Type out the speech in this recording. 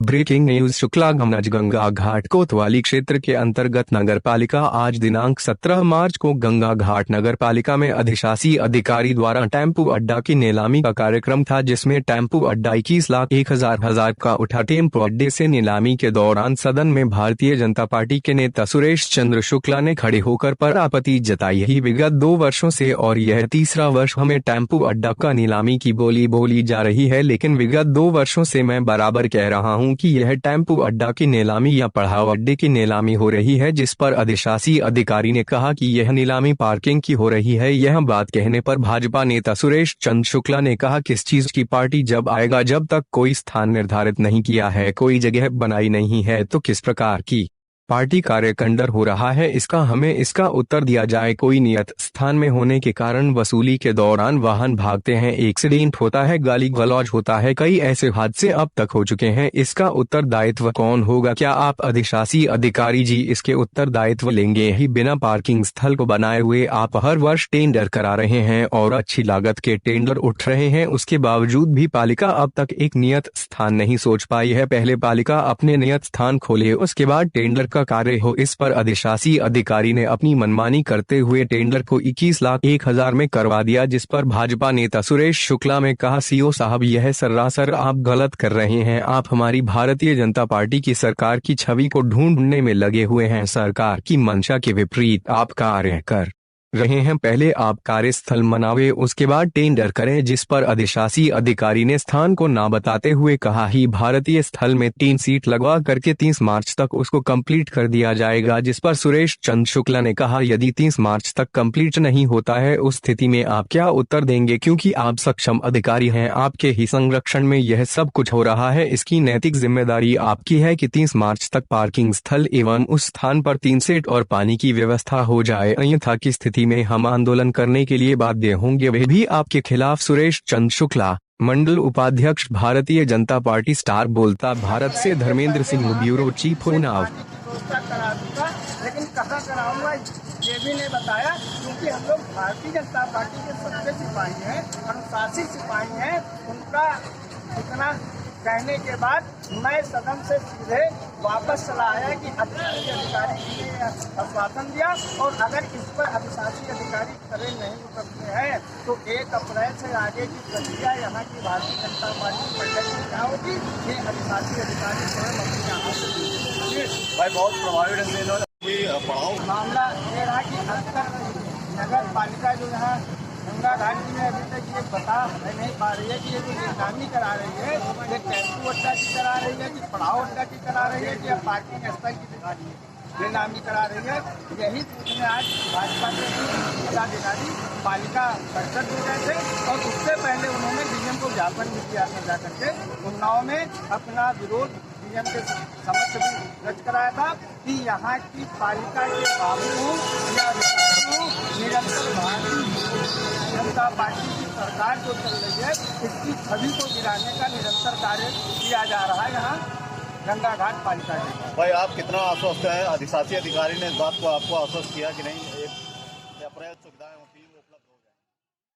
Breaking news Shuklaganj Ganga घाट कोतवाली क्षेत्र के अंतर्गत नगरपालिका आज दिनांक 17 मार्च को गंगा घाट नगरपालिका में अधिशासी अधिकारी द्वारा टेम्पू अड्डा की नीलामी का कार्यक्रम था, जिसमें टेम्पू अड्डा 21,01,000 का उठा। टेम्पू अड्डे से नीलामी के दौरान सदन में भारतीय जनता पार्टी के नेता सुरेश चंद्र शुक्ला ने खड़े होकर पर आपत्ति जताई। ही विगत 2 वर्षों से और यह तीसरा वर्ष हमें टेम्पू अड्डा का नीलामी की बोली जा रही है, लेकिन विगत 2 वर्षों से मैं बराबर कह रहा हूं कि यह टेम्पू अड्डा की नीलामी या पड़ाव अड्डे की नीलामी हो रही है, जिस पर अधिशासी अधिकारी ने कहा कि यह नीलामी पार्किंग की हो रही है। यह बात कहने पर भाजपा नेता सुरेश चंद्र शुक्ला ने कहा, किस चीज की पार्टी जब आएगा, जब तक कोई स्थान निर्धारित नहीं किया है, कोई जगह बनाई नहीं है, तो किस प्रकार की पार्टी कार्यकंडर हो रहा है, हमें इसका उत्तर दिया जाए। कोई नियत स्थान में होने के कारण वसूली के दौरान वाहन भागते हैं, एक्सीडेंट होता है, गाली गलौज होता है, कई ऐसे हादसे अब तक हो चुके हैं, इसका उत्तरदायित्व कौन होगा? क्या आप अधिशासी अधिकारी जी इसके उत्तरदायित्व लेंगे? ही बिना पार्किंग स्थल को बनाए हुए आप हर वर्ष टेंडर करा रहे हैं और अच्छी लागत के टेंडर उठ रहे हैं, उसके बावजूद भी पालिका अब तक एक नियत स्थान नहीं सोच पाई है। पहले पालिका अपने नियत स्थान खोले, उसके बाद टेंडर का कार्य हो। इस पर अधिशासी अधिकारी ने अपनी मनमानी करते हुए टेंडर को 21,01,000 में करवा दिया, जिस पर भाजपा नेता सुरेश शुक्ला ने कहा, सीओ साहब यह सरासर आप गलत कर रहे हैं। आप हमारी भारतीय जनता पार्टी की सरकार की छवि को ढूंढने में लगे हुए हैं। सरकार की मंशा के विपरीत आप कार्य कर रहे हैं। पहले आप कार्यस्थल बनावे, उसके बाद टेंडर करें, जिस पर अधिशासी अधिकारी ने स्थान को ना बताते हुए कहा, ही भारतीय स्थल में 3 सीट लगवा करके 30 मार्च तक उसको कंप्लीट कर दिया जाएगा। जिस पर सुरेश चंद्र शुक्ला ने कहा, यदि 30 मार्च तक कंप्लीट नहीं होता है, उस स्थिति में आप क्या उत्तर देंगे? क्योंकि आप सक्षम अधिकारी हैं, आपके ही संरक्षण में यह सब कुछ हो रहा है, इसकी नैतिक जिम्मेदारी आपकी है कि 30 मार्च तक पार्किंग स्थल एवं उस स्थान पर 3 सेट और पानी की व्यवस्था हो जाए, अन्यथा की स्थिति में हम आंदोलन करने के लिए बाध्य होंगे, वह भी आपके खिलाफ। सुरेश चंद्र शुक्ला, मंडल उपाध्यक्ष, भारतीय जनता पार्टी। स्टार बोलता भारत से धर्मेंद्र सिंह, ब्यूरो चीफ उन्नाव। लेकिन कहाँ कराऊंगा ये भी नहीं बताया, क्योंकि हम लोग भारतीय जनता पार्टी के सच्चे सिपाही हैं, अनुशासित सिपाही हैं। उनका इतना कहने के बाद मैं सदन से सीधे वापस चला आया कि अधिशासी अधिकारी जी ने आश्वासन दिया, और अगर इस पर अधिशासी अधिकारी खड़े नहीं उतरते हैं तो 1 अप्रैल से आगे की प्रक्रिया यहाँ की भारतीय जनता पार्टी मंडल में क्या होगी, ये अधिशासी अधिकारी स्वयं अपने यहाँ से भाई बहुत प्रभावी ढंग से पढ़ाओ। मामला ये रहा कि अब तक नगर पालिका जो यहाँ गंगा घाट जी में अभी तक ये बता नहीं पा रही है कि ये जो नीलामी करा रही है, ये टेम्पू अड्डा की करा रही है कि पड़ाव अड्डा की करा रही है कि पार्किंग स्थल की दिखा रही है, नीलामी करा रही है। यही पूछने आज भाजपा के पदाधिकारी पालिका परिषद में गए थे, और उससे पहले उन्होंने डीएम को ज्ञापन भी किया था जाकर के उन्नाव में अपना विरोध डीएम के समक्ष भी दर्ज कराया था कि यहाँ की पालिका के बाबू या निरंतर भारतीय जनता पार्टी की सरकार जो चल रही है, इसकी छवि को गिराने का निरंतर कार्य किया जा रहा है यहाँ गंगा घाट पालिका में। भाई आप कितना आश्वस्त हैं? अधिशासी अधिकारी ने इस बात को आपको आश्वस्त किया कि नहीं 1 अप्रैल सुविधाएं होती